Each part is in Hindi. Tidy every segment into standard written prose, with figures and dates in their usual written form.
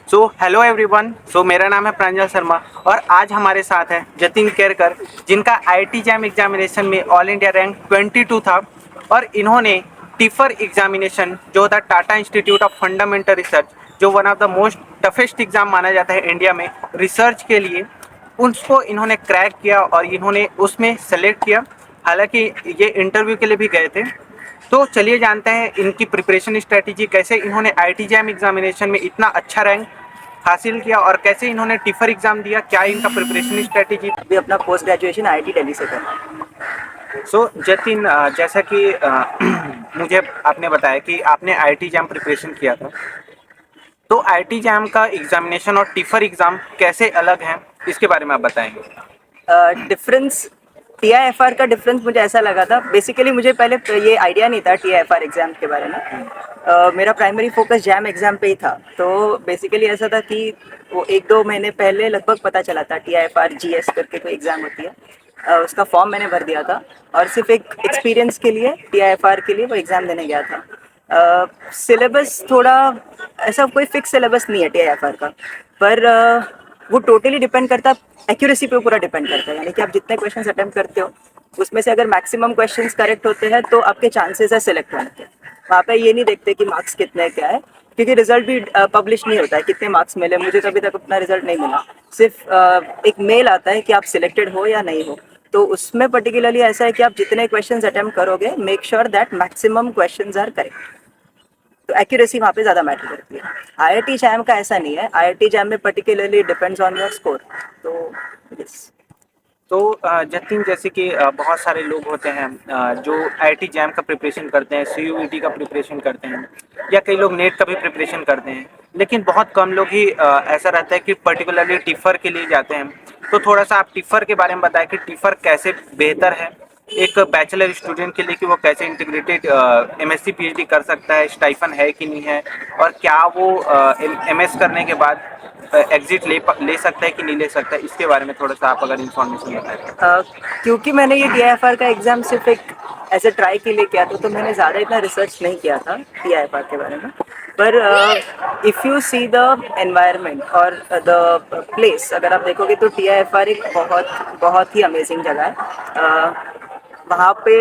Hello everyone. मेरा नाम है प्रांजल शर्मा और आज हमारे साथ है जतिन केरकर, जिनका आईआईटी जैम एग्जामिनेशन में ऑल इंडिया रैंक 22 था और इन्होंने टिफर एग्जामिनेशन जो होता है Tata Institute of Fundamental Research, जो one of the most toughest exam माना जाता है इंडिया में रिसर्च के लिए, उसको इन्होंने क्रैक किया और इन्होंने उसमें सेलेक्ट किया। हालांकि ये इंटरव्यू के लिए भी गए थे। तो चलिए जानते हैं इनकी प्रिपरेशन स्ट्रेटेजी, कैसे इन्होंने आईआईटी जैम एग्जामिनेशन में इतना अच्छा रैंक हासिल किया और कैसे इन्होंने टिफर एग्जाम दिया, क्या इनका प्रिपरेशन स्ट्रेटेजी। अभी अपना पोस्ट ग्रेजुएशन आईआईटी दिल्ली से कर रहा हूँ। जतिन, जैसा कि मुझे आपने बताया कि आपने आईआईटी जैम प्रिपरेशन किया था, तो आईआईटी जैम का एग्जामिनेशन और टिफर एग्जाम कैसे अलग हैं, इसके बारे में आप बताएंगे। डिफरेंस टीआईएफआर का डिफरेंस मुझे ऐसा लगा था। बेसिकली मुझे पहले ये आइडिया नहीं था टीआईएफआर एग्जाम के बारे में। मेरा प्राइमरी फोकस जैम एग्जाम पे ही था। तो बेसिकली ऐसा था कि वो 1-2 महीने पहले लगभग पता चला था टीआईएफआर जीएस करके कोई एग्जाम होती है। उसका फॉर्म मैंने भर दिया था और सिर्फ एक एक्सपीरियंस के लिए टीआईएफआर के लिए वो एग्ज़ाम देने गया था। सिलेबस थोड़ा ऐसा कोई फिक्स सिलेबस नहीं है टीआईएफआर का, पर वो टोटली डिपेंड करता है एक्यूरेसी पे, पूरा डिपेंड करता है। यानी कि आप जितने क्वेश्चंस अटेम्प्ट करते हो उसमें से अगर मैक्सिमम क्वेश्चंस करेक्ट होते हैं तो आपके चांसेस है सिलेक्ट होने के। वहाँ पे ये नहीं देखते कि मार्क्स कितने क्या है, क्योंकि रिजल्ट भी पब्लिश नहीं होता है कितने मार्क्स मिले। मुझे तो अभी तक अपना रिजल्ट नहीं मिला, सिर्फ एक मेल आता है कि आप सिलेक्टेड हो या नहीं हो। तो उसमें पर्टिकुलरली ऐसा है कि आप जितने क्वेश्चंस अटेम्प्ट करोगे, make sure that maximum questions are correct. तो एक्यूरेसी वहाँ पे ज़्यादा मैटर करती है। आईआईटी जैम का ऐसा नहीं है। आईआईटी जैम में particularly depends on your score. तो यस। तो जतिन, जैसे कि बहुत सारे लोग होते हैं जो आईआईटी जैम का प्रिपरेशन करते हैं, सीयूईटी का प्रिपरेशन करते हैं, या कई लोग नेट का भी प्रिपरेशन करते हैं, लेकिन बहुत कम लोग ही ऐसा रहता है कि पर्टिकुलरली टिफ़र के लिए जाते हैं। तो थोड़ा सा आप टिफ़र के बारे में बताएं कि टिफ़र कैसे बेहतर है एक बैचलर स्टूडेंट के लिए, कि वो कैसे इंटीग्रेटेड एमएससी पीएचडी कर सकता है, स्टाइफन है कि नहीं है, और क्या वो एमएस करने के बाद एग्जिट ले सकता है कि नहीं ले सकता है, इसके बारे में थोड़ा सा आप अगर इन्फॉर्मेशन बताएं। क्योंकि मैंने ये टीआईएफआर का एग्ज़ाम सिर्फ एक ऐसे ट्राई के लिए किया था, तो मैंने ज़्यादा इतना रिसर्च नहीं किया था टीआईएफआर के बारे में। पर if you see the environment और द प्लेस, अगर आप देखोगे तो टीआईएफआर एक बहुत बहुत ही अमेजिंग जगह है। वहाँ पे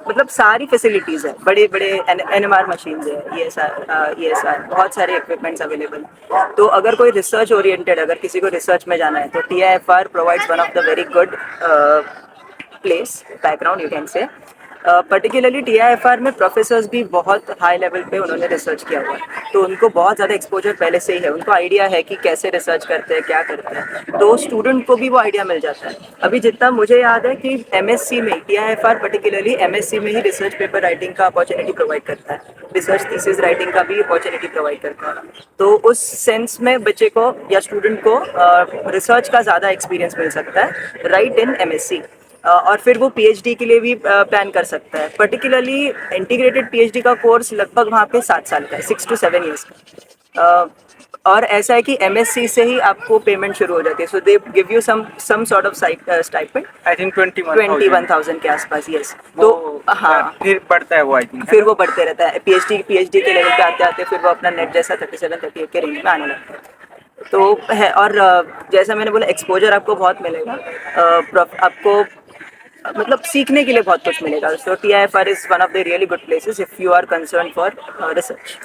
मतलब सारी फैसिलिटीज़ है, बड़े बड़े एनएमआर मशीन्स है, ईएसआर बहुत सारे इक्विपमेंट्स अवेलेबल। तो अगर कोई रिसर्च ओरिएंटेड, अगर किसी को रिसर्च में जाना है, तो TIFR provides one of the very good place background you can say. Particularly TIFR में प्रोफेसर्स भी बहुत हाई लेवल पे उन्होंने रिसर्च किया हुआ है, तो उनको बहुत ज़्यादा एक्सपोजर पहले से ही है। उनको आइडिया है कि कैसे रिसर्च करते हैं, क्या करते हैं, तो स्टूडेंट को भी वो आइडिया मिल जाता है। अभी जितना मुझे याद है कि एमएससी में टीआईएफआर पर्टिकुलरली एमएससी में ही रिसर्च पेपर राइटिंग का अपॉर्चुनिटी प्रोवाइड करता है, रिसर्च थीसिस राइटिंग का भी अपॉर्चुनिटी प्रोवाइड करता है। तो उस सेंस में बच्चे को या स्टूडेंट को रिसर्च का ज़्यादा एक्सपीरियंस मिल सकता है राइट इन एमएससी। और फिर वो पीएचडी के लिए भी प्लान कर सकता है। पर्टिकुलरली इंटीग्रेटेड पीएचडी का कोर्स लगभग वहाँ पे 7 साल का है, 6 to 7 years का। और ऐसा है कि एमएससी से ही आपको पेमेंट शुरू हो जाती है। So they give you some sort of stipend, I think 21,000 के आसपास। यस। तो हाँ, फिर बढ़ता है वो, आई थिंक फिर वो बढ़ते रहता है। पीएचडी के लेवल पे आते आते फिर वो अपना नेट जैसा 37-38 के रेंज में आने लगता है। तो है। और जैसा मैंने बोला, एक्सपोजर आपको बहुत मिलेगा। आपको मतलब सीखने के लिए बहुत कुछ मिलेगा। So TIFR is one of the really good places if you are concern for research.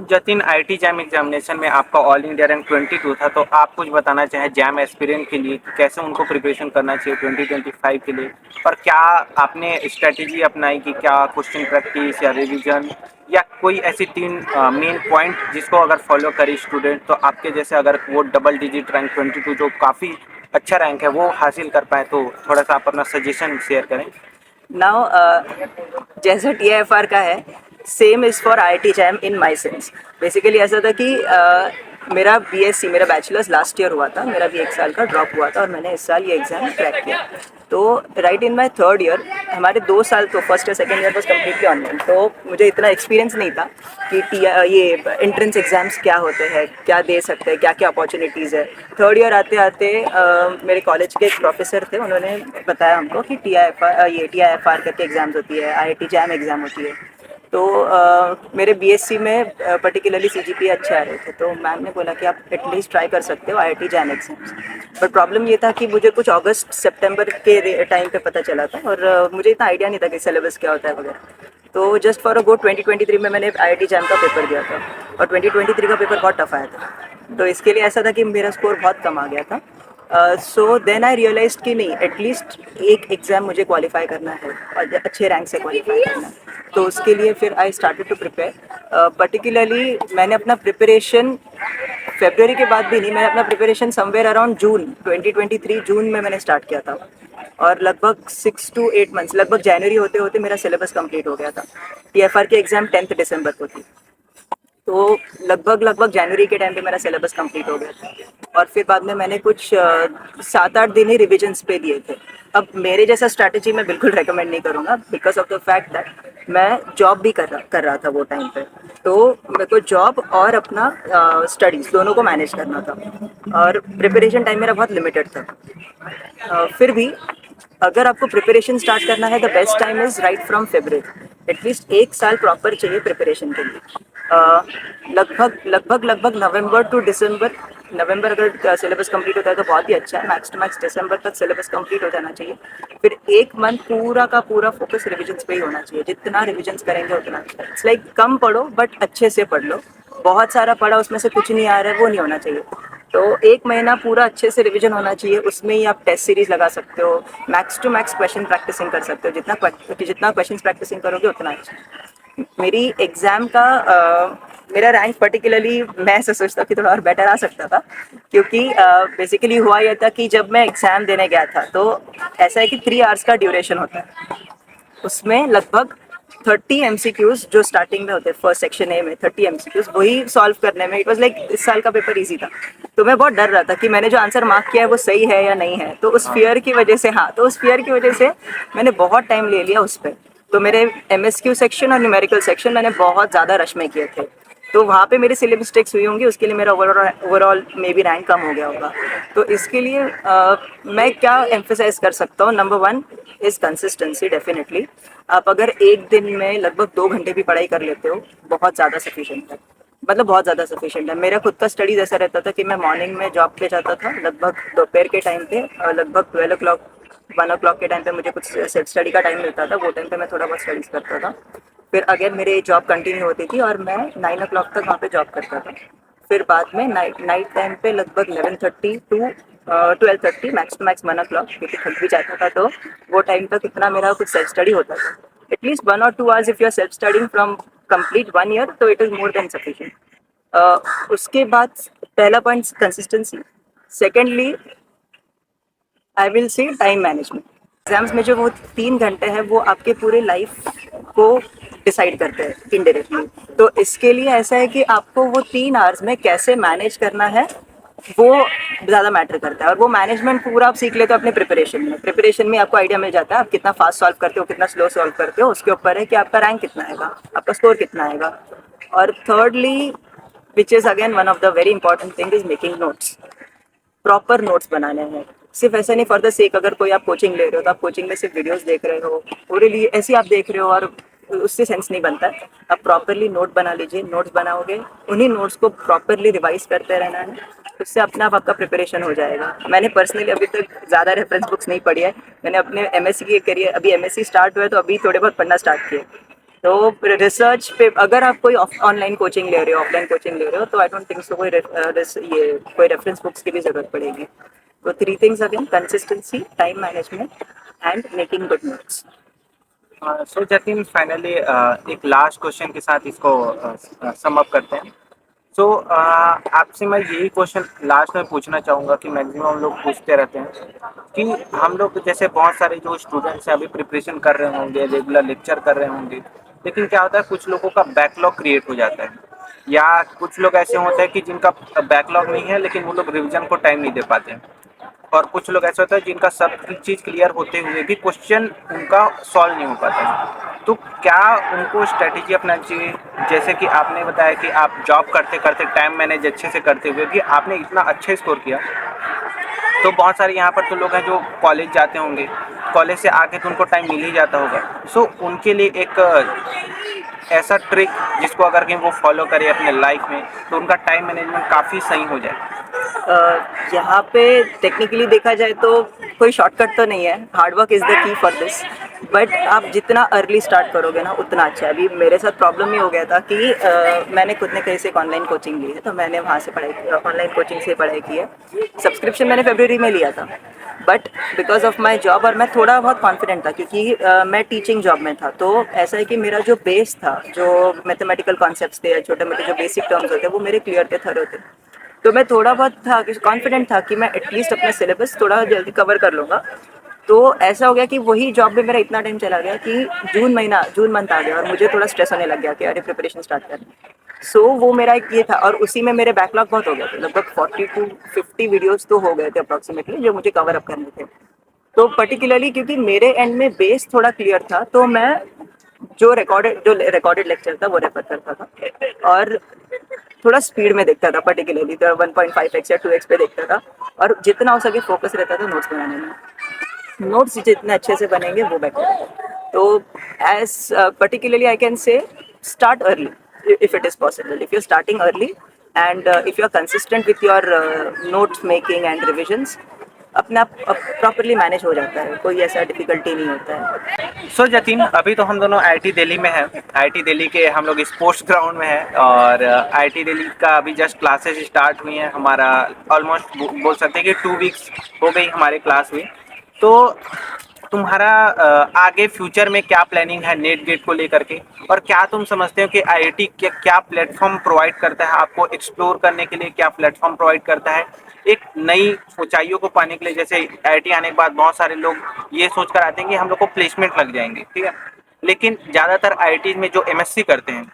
Jatin, IIT JAM examination में आपका ऑल इंडिया रैंक 22 था, तो आप कुछ बताना चाहें जैम एस्पिरेंट के लिए कि कैसे उनको प्रिपरेशन करना चाहिए 2025 के लिए, और क्या आपने स्ट्रेटेजी अपनाई कि क्या क्वेश्चन प्रैक्टिस या रिवीजन या कोई ऐसी 3 मेन पॉइंट जिसको अगर फॉलो करे स्टूडेंट, तो आपके जैसे अगर वो डबल डिजिट रैंक 22 जो काफ़ी अच्छा रैंक है वो हासिल कर पाए, तो थोड़ा सा आप अपना सजेशन शेयर करें। नाउ जैसा टीआईएफआर का है, same is for IIT jam in my sense. Basically ऐसा था कि मेरा बीएससी, मेरा बैचलर्स लास्ट ईयर हुआ था, मेरा भी 1 साल का ड्रॉप हुआ था और मैंने इस साल ये एग्ज़ाम क्रैक किया। तो right in my third year, हमारे 2 साल तो फर्स्ट और second year was completely online. तो मुझे इतना एक्सपीरियंस नहीं था कि ये एंट्रेंस एग्ज़ाम्स क्या होते हैं, क्या दे सकते हैं, क्या क्या अपॉर्चुनिटीज़ है। थर्ड ईयर आते आते मेरे कॉलेज के एक प्रोफेसर थे, उन्होंने बताया हमको कि टीआईएफआर करके एग्ज़ाम्स होती है, आईआईटी जैम एग्ज़ाम होती है। तो मेरे बीएससी में पर्टिकुलरली सीजीपीए अच्छे आ रहे थे, तो मैम ने बोला कि आप एटलीस्ट ट्राई कर सकते हो IIT Jain exams. But problem ये था कि मुझे कुछ अगस्त सितंबर के टाइम पे पता चला था, और मुझे इतना आइडिया नहीं था कि सिलेबस क्या होता है वगैरह। तो जस्ट फॉर अ गो 2023 में मैंने आईआईटी जैन का पेपर दिया था, और 2023 का पेपर बहुत टफ आया था। तो इसके लिए ऐसा था कि मेरा स्कोर बहुत कम आ गया था। सो देन आई रियलाइज कि नहीं, एटलीस्ट एक एग्ज़ाम मुझे क्वालिफाई करना है और अच्छे रैंक से क्वालिफाई करना है। तो उसके लिए फिर I started to prepare. Particularly मैंने अपना प्रिपरेशन फेब्रुवरी के बाद भी नहीं, मैंने अपना प्रिपरेशन समवेयर अराउंड जून 2023 जून में मैंने स्टार्ट किया था, और लगभग 6 to 8 मंथ्स, लगभग जनवरी होते होते मेरा सिलेबस कंप्लीट हो गया था। टीएफआर की एग्ज़ाम 10 दिसंबर को थी, तो लगभग जनवरी के टाइम पे मेरा सिलेबस कंप्लीट हो गया था। और फिर बाद में मैंने कुछ 7-8 दिन ही रिविजन्स पे दिए थे। अब मेरे जैसा स्ट्रैटेजी मैं बिल्कुल रेकमेंड नहीं करूँगा, because of the fact that मैं जॉब भी कर रहा था वो टाइम पे। तो मेरे को जॉब और अपना स्टडीज़ दोनों को मैनेज करना था, और प्रिपरेशन टाइम मेरा बहुत लिमिटेड था। फिर भी अगर आपको प्रिपरेशन स्टार्ट करना है, the best time is right from February. At least 1 साल प्रॉपर चाहिए प्रिपरेशन के लिए। लगभग नवंबर टू दिसंबर, नवंबर अगर सिलेबस कंप्लीट होता है तो बहुत ही अच्छा है, मैक्स टू मैक्स दिसंबर तक सिलेबस कंप्लीट हो जाना चाहिए। फिर 1 मंथ पूरा का पूरा फोकस रिविजन्स पे ही होना चाहिए, जितना रिविजन्स करेंगे उतना। इट्स लाइक कम पढ़ो बट अच्छे से पढ़ लो, बहुत सारा पढ़ा उसमें से कुछ नहीं आ रहा है वो नहीं होना चाहिए। तो 1 महीना पूरा अच्छे से रिवीजन होना चाहिए, उसमें ही आप टेस्ट सीरीज लगा सकते हो, max to max question practicing कर सकते हो, जितना क्वेश्चन प्रैक्टिसिंग करोगे उतना अच्छा। मेरी एग्ज़ाम का मेरा रैंक पर्टिकुलरली मैं ऐसा सोचता हूँ कि थोड़ा और बेटर आ सकता था, क्योंकि बेसिकली हुआ यह था कि जब मैं एग्ज़ाम देने गया था तो ऐसा है कि 3 आवर्स का ड्यूरेशन होता है, उसमें लगभग 30 MCQs जो स्टार्टिंग में होते हैं फर्स्ट सेक्शन ए में, 30 MCQs वही सॉल्व करने में इट वाज लाइक इस साल का पेपर इजी था। तो मैं बहुत डर रहा था कि मैंने जो आंसर मार्क किया है वो सही है या नहीं है, तो उस फियर की वजह से, हाँ, तो उस फियर की वजह से मैंने बहुत टाइम ले लिया उस पर। तो मेरे MSQ सेक्शन और न्यूमेरिकल सेक्शन मैंने बहुत ज़्यादा रश में किए थे, तो वहाँ पे मेरी सिली मिस्टेक्स हुई होंगी, उसके लिए मेरा ओवरऑल मे बी रैंक कम हो गया होगा। तो इसके लिए मैं क्या एम्फेसाइज कर सकता हूँ, नंबर 1 इज़ कंसिस्टेंसी। डेफिनेटली आप अगर एक दिन में लगभग 2 घंटे भी पढ़ाई कर लेते हो, बहुत ज़्यादा सफिशिएंट है, मतलब बहुत ज़्यादा सफिशिएंट है। मेरा खुद का स्टडीज़ ऐसा रहता था कि मैं मॉर्निंग में जॉब पे जाता था, लगभग दोपहर के टाइम पे लगभग 12 o'clock 1 o'clock के टाइम पे मुझे कुछ सेल्फ स्टडी का टाइम मिलता था, वो टाइम पे मैं थोड़ा बहुत स्टडीज़ करता था। फिर अगेन मेरी जॉब कंटिन्यू होती थी और मैं 9 o'clock तक वहाँ पे जॉब करता था। फिर बाद में नाइट टाइम पे लगभग 11:30 to 12:30, max to max 1 o'clock, क्योंकि थक भी जाता था, तो वो टाइम तक इतना मेरा कुछ सेल्फ स्टडी होता था। At least 1 or 2 hours if you are self studying from complete 1 year, तो it is more than sufficient. उसके बाद पहला point consistency, secondly I will say time management. Exams में जो वो 3 घंटे हैं वो आपके पूरे लाइफ को डिसाइड करते हैं इनडायरेक्टली। तो इसके लिए ऐसा है कि आपको वो 3 आवर्स में कैसे मैनेज करना है वो ज़्यादा मैटर करता है, और वो मैनेजमेंट पूरा आप सीख लेते हो अपने प्रिपरेशन में आपको आइडिया मिल जाता है, आप कितना फास्ट सॉल्व करते हो, कितना स्लो सॉल्व करते हो, उसके ऊपर है कि आपका रैंक कितना आएगा, आपका स्कोर कितना आएगा। और thirdly, which is again one of the very important thing, is making notes. Proper notes बनाने हैं, सिर्फ ऐसा नहीं फॉर द सेक, अगर कोई आप कोचिंग ले रहे हो तो आप कोचिंग में सिर्फ वीडियोस देख रहे हो, पूरे लिए ऐसे ही आप देख रहे हो और उससे सेंस नहीं बनता है। आप प्रॉपरली नोट बना लीजिए, नोट्स बनाओगे, उन्हीं नोट्स को प्रॉपरली रिवाइज करते रहना है, उससे अपने आप आपका प्रिपरेशन हो जाएगा। मैंने पर्सनली अभी तक ज़्यादा रेफरेंस बुक्स नहीं पढ़ी है, मैंने अपने एमएससी के करियर, अभी एमएससी स्टार्ट हुआ है तो अभी थोड़े बहुत पढ़ना स्टार्ट किए। तो रिसर्च पे अगर आप कोई ऑनलाइन कोचिंग ले रहे हो, ऑफलाइन कोचिंग ले रहे हो, तो आई डोंट थिंक सो कोई रेफरेंस बुक्स की भी ज़रूरत पड़ेगी। तो 3 things again, consistency, time management and making good notes. So Jatin, finally एक लास्ट क्वेश्चन के साथ इसको सम अप करते हैं। सो आपसे मैं यही क्वेश्चन लास्ट में पूछना चाहूँगा कि मैक्सिमम लोग पूछते रहते हैं कि हम लोग जैसे बहुत सारे जो स्टूडेंट्स हैं अभी प्रिपरेशन कर रहे होंगे, रेगुलर लेक्चर कर रहे होंगे, लेकिन क्या होता है कुछ लोगों का बैकलॉग क्रिएट हो जाता है, या कुछ लोग ऐसे होते हैं कि जिनका बैकलॉग नहीं है लेकिन वो लोग रिविजन को टाइम नहीं दे पाते हैं, और कुछ लोग ऐसे होते हैं जिनका सब चीज़ क्लियर होते हुए भी क्वेश्चन उनका सॉल्व नहीं हो पाता है। तो क्या उनको स्ट्रेटेजी अपनानी चाहिए? जैसे कि आपने बताया कि आप जॉब करते करते टाइम मैनेज अच्छे से करते हुए भी आपने इतना अच्छा स्कोर किया, तो बहुत सारे यहाँ पर तो लोग हैं जो कॉलेज जाते होंगे, कॉलेज से आके तो उनको टाइम मिल ही जाता होगा। सो उनके लिए एक ऐसा ट्रिक जिसको अगर कहीं वो फॉलो करे अपने लाइफ में तो उनका टाइम मैनेजमेंट काफ़ी सही हो जाए? यहाँ पे टेक्निकली देखा जाए तो कोई शॉर्टकट तो नहीं है, hard work is the key for this. But आप जितना अर्ली स्टार्ट करोगे ना उतना अच्छा है। अभी मेरे साथ प्रॉब्लम ये हो गया था कि मैंने खुद ने कहीं से एक ऑनलाइन कोचिंग ली है, तो मैंने वहाँ से ऑनलाइन कोचिंग से पढ़ाई की है। सब्सक्रिप्शन मैंने फरवरी में लिया था, but because of my job, और मैं थोड़ा बहुत कॉन्फिडेंट था क्योंकि मैं टीचिंग जॉब में था, तो ऐसा है कि मेरा जो बेस था, जो मैथमेटिकल कॉन्सेप्ट्स थे, छोटे मोटे जो बेसिक टर्म्स होते हैं, वो मेरे क्लियर थे, थरो थे। तो मैं थोड़ा बहुत था कॉन्फिडेंट था कि मैं एटलीस्ट अपना सिलेबस थोड़ा जल्दी कवर कर लूँगा। तो ऐसा हो गया कि वही जॉब में मेरा इतना टाइम चला गया कि जून मंथ आ गया और मुझे थोड़ा स्ट्रेस होने लग गया कि अरे प्रिपरेशन स्टार्ट करनी। सो वो मेरा एक ये था, और उसी में मेरे बैकलॉग बहुत हो गया था, लगभग 40 टू 50 वीडियोस तो हो गए थे अप्रॉक्सीमेटली, जो मुझे कवर अप करने थे। तो पर्टिकुलरली क्योंकि मेरे एंड में बेस थोड़ा क्लियर था, तो मैं जो रिकॉर्डेड लेक्चर था वो रेफर करता था, और थोड़ा स्पीड में देखता था, पर्टिकुलरली तो 1.5x या 2x पे देखता था, और जितना हो सके फोकस रहता था नोट्स बनाने में। नोट्स जितने अच्छे से बनेंगे वो बेटर। तो as particularly I can say start early if it is possible. If you're starting early and if you're consistent with your note making and revisions, अपने आप प्रॉपरली मैनेज हो जाता है, कोई ऐसा डिफिकल्टी नहीं होता है। सो जतिन, अभी तो हम दोनों आईटी दिल्ली में हैं। आईटी दिल्ली के हम लोग स्पोर्ट्स ग्राउंड में हैं और आईटी दिल्ली का अभी जस्ट क्लासेस स्टार्ट हुई हैं। हमारा ऑलमोस्ट बोल सकते हैं कि 2 वीक्स हो गई हमारे क्लास हुई। तो तुम्हारा आगे फ्यूचर में क्या प्लानिंग है नेट गेट को लेकर के, और क्या तुम समझते हो कि आईआईटी क्या प्लेटफॉर्म प्रोवाइड करता है आपको एक्सप्लोर करने के लिए, क्या प्लेटफॉर्म प्रोवाइड करता है एक नई ऊंचाइयों को पाने के लिए? जैसे आईआईटी आने के बाद बहुत सारे लोग ये सोच कर आते हैं कि हम लोग को प्लेसमेंट लग जाएंगे, ठीक है, लेकिन ज़्यादातर आईआईटी में जो एमएससी करते हैं,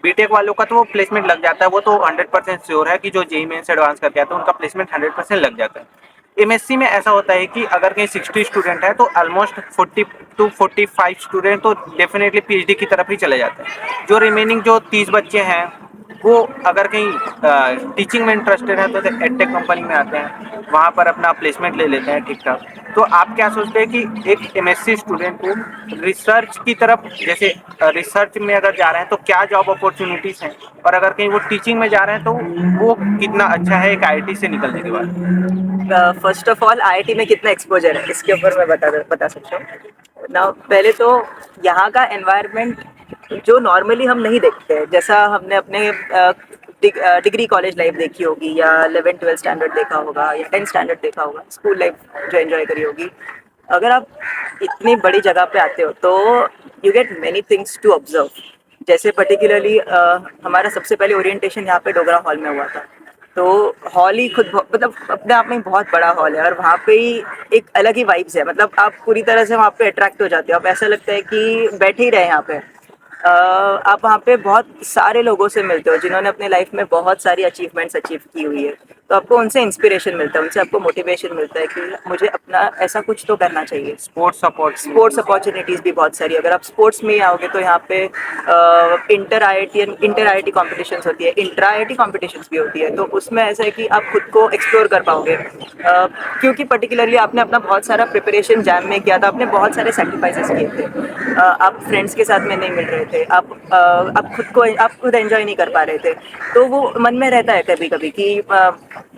बीटेक वालों का तो वो प्लेसमेंट लग जाता है, वो तो 100% श्योर है कि जो जेईई मेंस एडवांस करके आते हैं उनका प्लेसमेंट 100% लग जाता है। एमएससी में ऐसा होता है कि अगर कहीं 60 स्टूडेंट है तो ऑलमोस्ट 40 टू 45 स्टूडेंट तो डेफिनेटली पीएचडी की तरफ ही चले जाते हैं। जो रिमेनिंग जो 30 बच्चे हैं वो अगर कहीं टीचिंग में इंटरेस्टेड है तो एडटेक कंपनी में आते हैं, वहाँ पर अपना प्लेसमेंट ले लेते हैं ठीक ठाक। तो आप क्या सोचते हैं कि एक एमएससी स्टूडेंट को रिसर्च की तरफ, जैसे रिसर्च में अगर जा रहे हैं तो क्या जॉब अपॉर्चुनिटीज़ हैं, और अगर कहीं वो टीचिंग में जा रहे हैं तो वो कितना अच्छा है एक आईआईटी से निकलने के बाद? फर्स्ट ऑफ ऑल आईआईटी में कितना एक्सपोजर है इसके ऊपर मैं बता सकता हूँ ना। पहले तो यहाँ का एनवायरनमेंट जो नॉर्मली हम नहीं देखते हैं, जैसा हमने अपने डिग्री कॉलेज लाइफ देखी होगी, या 11-12 स्टैंडर्ड देखा होगा, या 10 स्टैंडर्ड देखा होगा, स्कूल लाइफ जो एंजॉय करी होगी। अगर आप इतनी बड़ी जगह पे आते हो तो you get many things to observe. जैसे पर्टिकुलरली हमारा सबसे पहले ओरिएंटेशन यहाँ पे डोगरा हॉल में हुआ था। तो हॉल ही खुद मतलब अपने आप में बहुत बड़ा हॉल है, और वहाँ पे ही एक अलग ही वाइब्स है। मतलब आप पूरी तरह से वहाँ पे अट्रैक्ट हो जाते हो, आप ऐसा लगता है कि बैठे ही रहे यहाँ पे। आप वहाँ पे बहुत सारे लोगों से मिलते हो जिन्होंने अपने लाइफ में बहुत सारी अचीवमेंट्स अचीव की हुई है, तो आपको उनसे इंस्पिरेशन मिलता है, उनसे आपको मोटिवेशन मिलता है कि मुझे अपना ऐसा कुछ तो करना चाहिए। स्पोर्ट्स अपॉर्चुनिटीज़ भी बहुत सारी, अगर आप स्पोर्ट्स में आओगे तो यहाँ पे इंटर आईआईटी कॉम्पिटिशन्स होती है, इंट्रा आईआईटी कॉम्पिटिशन्स भी होती है। तो उसमें ऐसा है कि आप खुद को एक्सप्लोर कर पाओगे, क्योंकि पर्टिकुलरली आपने अपना बहुत सारा प्रिपरेशन जैम में किया था, आपने बहुत सारे सेक्रीफाइसेस किए थे, आप फ्रेंड्स के साथ में नहीं मिल रहे थे, आप खुद एंजॉय नहीं कर पा रहे थे। तो वो मन में रहता है कभी कभी कि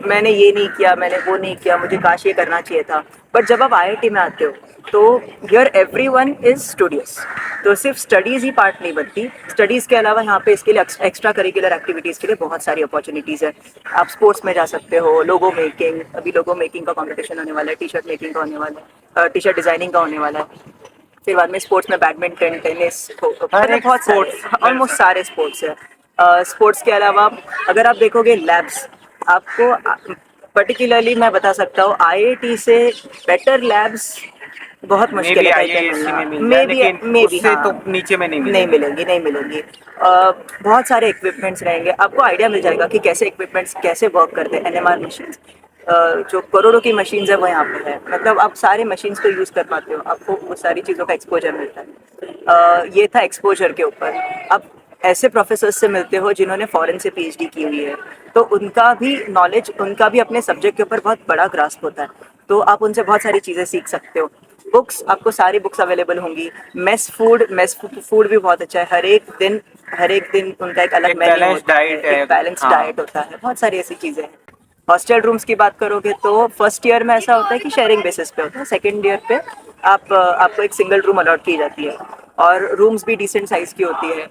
मैंने ये नहीं किया, मैंने वो नहीं किया, मुझे काश ये करना चाहिए था। बट जब आप आईआईटी में आते हो तो हियर एवरीवन इज स्टूडियस। तो सिर्फ स्टडीज़ ही पार्ट नहीं बनती, स्टडीज़ के अलावा यहाँ पे इसके लिए एक्स्ट्रा करिकुलर एक्टिविटीज़ के लिए बहुत सारी अपॉर्चुनिटीज़ है। आप स्पोर्ट्स में जा सकते हो, लोगो मेकिंग, अभी लोगो मेकिंग का कंपटीशन होने वाला है, टी शर्ट मेकिंग का होने वाला है, टी शर्ट डिज़ाइनिंग का होने वाला है। फिर बाद में स्पोर्ट्स में बैडमिंटन, टेनिस, मतलब बहुत सारे, ऑलमोस्ट सारे स्पोर्ट्स है। स्पोर्ट्स के अलावा अगर आप देखोगे लैब्स, आपको पर्टिकुलरली मैं बता सकता हूँ आईआईटी से बेटर लैब्स बहुत मुश्किल है, मे बी हाँ, तो नीचे में नहीं मिलेंगी। बहुत सारे इक्विपमेंट्स रहेंगे, आपको आइडिया मिल जाएगा कि कैसे इक्विपमेंट्स कैसे वर्क करते हैं। एनएमआर मशीन्स, जो करोड़ों की मशीन्स है वो यहाँ पे है, मतलब आप सारे मशीन्स को यूज़ कर पाते हो, आपको वो सारी चीज़ों का एक्सपोजर मिलता है। ये था एक्सपोजर के ऊपर। अब ऐसे प्रोफेसर्स से मिलते हो जिन्होंने फॉरेन से पीएचडी की हुई है, तो उनका भी नॉलेज, उनका भी अपने सब्जेक्ट के ऊपर बहुत बड़ा ग्रास्प होता है, तो आप उनसे बहुत सारी चीज़ें सीख सकते हो। बुक्स, आपको सारी बुक्स अवेलेबल होंगी। मेस फूड भी बहुत अच्छा है। हर एक दिन उनका एक अलग एक मेन्यू बैलेंस होता है, डाइट है। एक बैलेंस हाँ। डाइट होता है, बहुत सारी ऐसी चीज़ें हैं। हॉस्टल रूम्स की बात करोगे तो फर्स्ट ईयर में ऐसा होता है कि शेयरिंग बेसिस पे होता है। सेकेंड ईयर पे आपको एक सिंगल रूम अलॉट की जाती है और रूम्स भी डिसेंट साइज़ की होती है।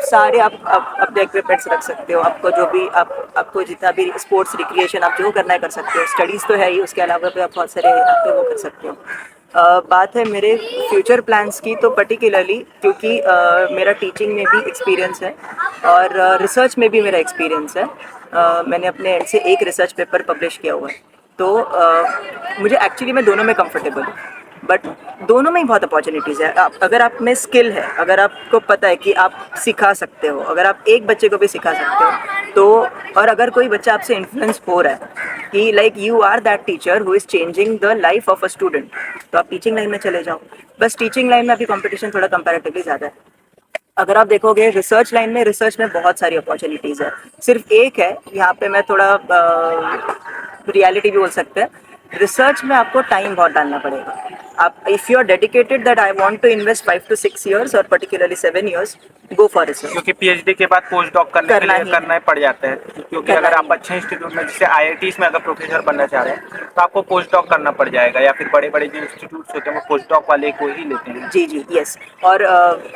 सारे आप अपने इक्विपमेंट्स रख सकते हो। आपको जो भी आपको जितना भी स्पोर्ट्स रिक्रिएशन आप जो करना है कर सकते हो। स्टडीज़ तो है ही, उसके अलावा भी आप बहुत सारे यहाँ पे वो कर सकते हो। बात है मेरे फ्यूचर प्लान्स की, तो पर्टिकुलरली क्योंकि मेरा टीचिंग में भी एक्सपीरियंस है और रिसर्च में भी मेरा एक्सपीरियंस है। मैंने अपने एंड से एक रिसर्च पेपर पब्लिश किया हुआ है। तो मुझे एक्चुअली मैं दोनों में कंफर्टेबल हूँ, बट दोनों में ही बहुत अपॉर्चुनिटीज़ है। अगर आप में स्किल है, अगर आपको पता है कि आप सिखा सकते हो, अगर आप एक बच्चे को भी सिखा सकते हो तो, और अगर कोई बच्चा आपसे इन्फ्लुएंस हो रहा है कि like you are that teacher who is changing the life of a student, तो आप टीचिंग लाइन में चले जाओ। बस टीचिंग लाइन में अभी कंपटीशन थोड़ा कंपैरेटिवली ज़्यादा है। अगर आप देखोगे रिसर्च लाइन में, रिसर्च में बहुत सारी अपॉर्चुनिटीज़ है। सिर्फ एक है, यहाँ पे मैं थोड़ा रियलिटी भी बोल सकते हैं। रिसर्च में आपको टाइम बहुत डालना पड़ेगा। आप if you are dedicated that I want to invest 5 to 6 years और पर्टिकुलरली 7 years, गो फॉर रिसर्च। क्योंकि पीएचडी के बाद पोस्ट डॉक करने के करना लिए ही करना है, पड़ जाता है। क्योंकि करना अगर ही आप है। अच्छे इंस्टीट्यूट में, जैसे आईआईटीज में अगर प्रोफेसर बनना चाह रहे हैं तो आपको पोस्ट डॉक करना पड़ जाएगा, या फिर बड़े बड़े जो इंस्टीट्यूट्स होते हैं वो पोस्ट डॉक वाले को ही लेते हैं। जी जी, यस। और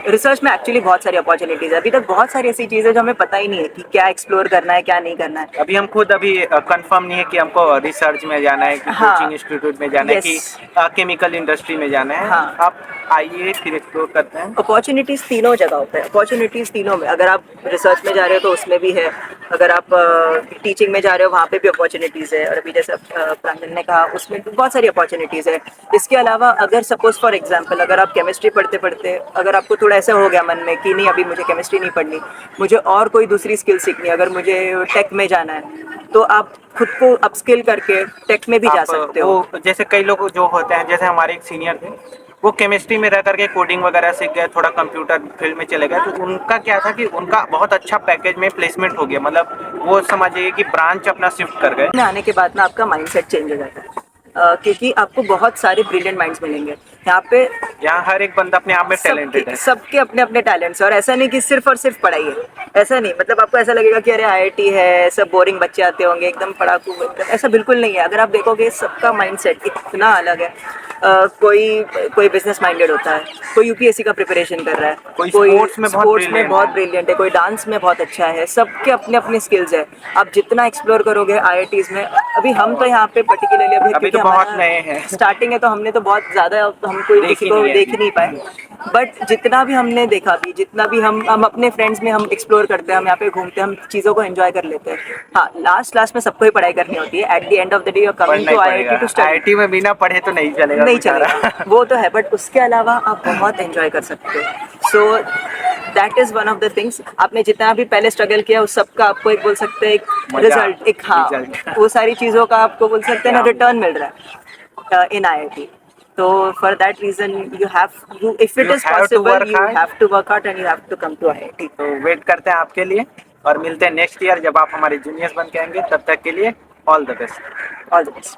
रिसर्च में एक्चुअली बहुत सारी अपॉर्चुनिटीज़ है। अभी तक बहुत सारी ऐसी चीज़ें जो हमें पता ही नहीं है कि क्या एक्सप्लोर करना है, क्या नहीं करना है। अभी हम खुद अभी कंफर्म नहीं है कि हमको रिसर्च में जाना है, कि कोचिंग हाँ, इंस्टीट्यूट में जाना है, यस, कि केमिकल इंडस्ट्री में जाना है। हाँ। आप आइए फिर एक्सप्लोर करते हैं। अपॉर्चुनिटीज़ तीनों जगहों पे, अपॉर्चुनिटीज़ तीनों में। अगर आप रिसर्च में जा रहे हो तो उसमें भी है, अगर आप टीचिंग में जा रहे हो वहाँ पे भी अपॉर्चुनिटीज़ है, और अभी जैसे प्रांजल ने कहा उसमें भी बहुत सारी अपॉर्चुनिटीज़ है। इसके अलावा अगर सपोज फॉर एग्जांपल अगर आप केमिस्ट्री पढ़ते पढ़ते अगर आपको थोड़ा ऐसा हो गया मन में कि नहीं अभी मुझे केमिस्ट्री नहीं पढ़नी, मुझे और कोई दूसरी स्किल सीखनी है, अगर मुझे टेक में जाना है, तो आप खुद को अपस्किल करके टेक में भी जा आप सकते हो। वो जैसे कई लोग जो होते हैं, जैसे हमारे एक सीनियर थे, वो केमिस्ट्री में रह करके कोडिंग वगैरह सीख गए, थोड़ा कंप्यूटर फील्ड में चले गए, तो उनका क्या था कि उनका बहुत अच्छा पैकेज में प्लेसमेंट हो गया। मतलब वो समझिए कि ब्रांच अपना शिफ्ट कर गए। में आने के बाद ना आपका माइंडसेट चेंज हो जाता है। क्योंकि आपको बहुत सारे ब्रिलियंट माइंड्स मिलेंगे यहाँ पे। यहाँ हर एक बंदा अपने आप में टैलेंटेड सबके है। सबके अपने अपने टैलेंट्स हैं, और ऐसा नहीं कि सिर्फ और सिर्फ पढ़ाई है, ऐसा नहीं। मतलब आपको ऐसा लगेगा कि अरे आईआईटी है, सब बोरिंग बच्चे आते होंगे, एकदम पढ़ाकू, एकदम ऐसा बिल्कुल नहीं है। अगर आप देखोगे सबका माइंडसेट इतना अलग है। कोई बिजनेस माइंडेड होता है, कोई यूपीएससी का प्रिपरेशन कर रहा है, कोई कोई स्पोर्ट्स में बहुत स्पोर्ट्स में ब्रिलियंट बहुत है। ब्रिलियंट है, कोई डांस में बहुत अच्छा है। सबके अपने अपने स्किल्स है। आप जितना एक्सप्लोर करोगे आईआईटीज में, अभी हम तो यहाँ पे पर्टिकुलरली अभी अभी क्योंकि तो बहुत हमारा नए हैं, स्टार्टिंग है तो हमने तो बहुत ज़्यादा हम कोई देख किसी ही को नहीं है देख अभी। ही नहीं पाए। बट जितना भी हमने देखा भी, जितना भी हम अपने फ्रेंड्स में हम एक्सप्लोर करते हैं, हम यहाँ पे घूमते हैं, हम चीज़ों को एंजॉय कर लेते हैं। हाँ, लास्ट में सबको ही पढ़ाई करनी होती है। At the end of the day you are coming पढ़ना टू ही आईआईटी पड़ेगा, टू स्टडी। आईआईटी में बिना पढ़े तो नहीं चलेगा नहीं गुजारा। चलेगा, वो तो है, बट उसके अलावा आप बहुत एंजॉय कर सकते हो। So that is one of the things. आपने जितना भी पहले स्ट्रगल किया उस सब का आपको एक बोल सकते हैं एक मजा, रिजल्ट, एक, हाँ, रिजल्ट। वो सारी चीज़ों का आपको बोल सकते हैं ना क्या रिटर्न मिल रहा है इन आईआईटी। तो for that reason you if it you is have to possible work you hard. Have to work out and you have to come to IIT. तो वेट करते हैं आपके लिए, और मिलते हैं नेक्स्ट ईयर जब आप हमारे जूनियर्स बन के आएंगे। तब तक के लिए all the best. All the best.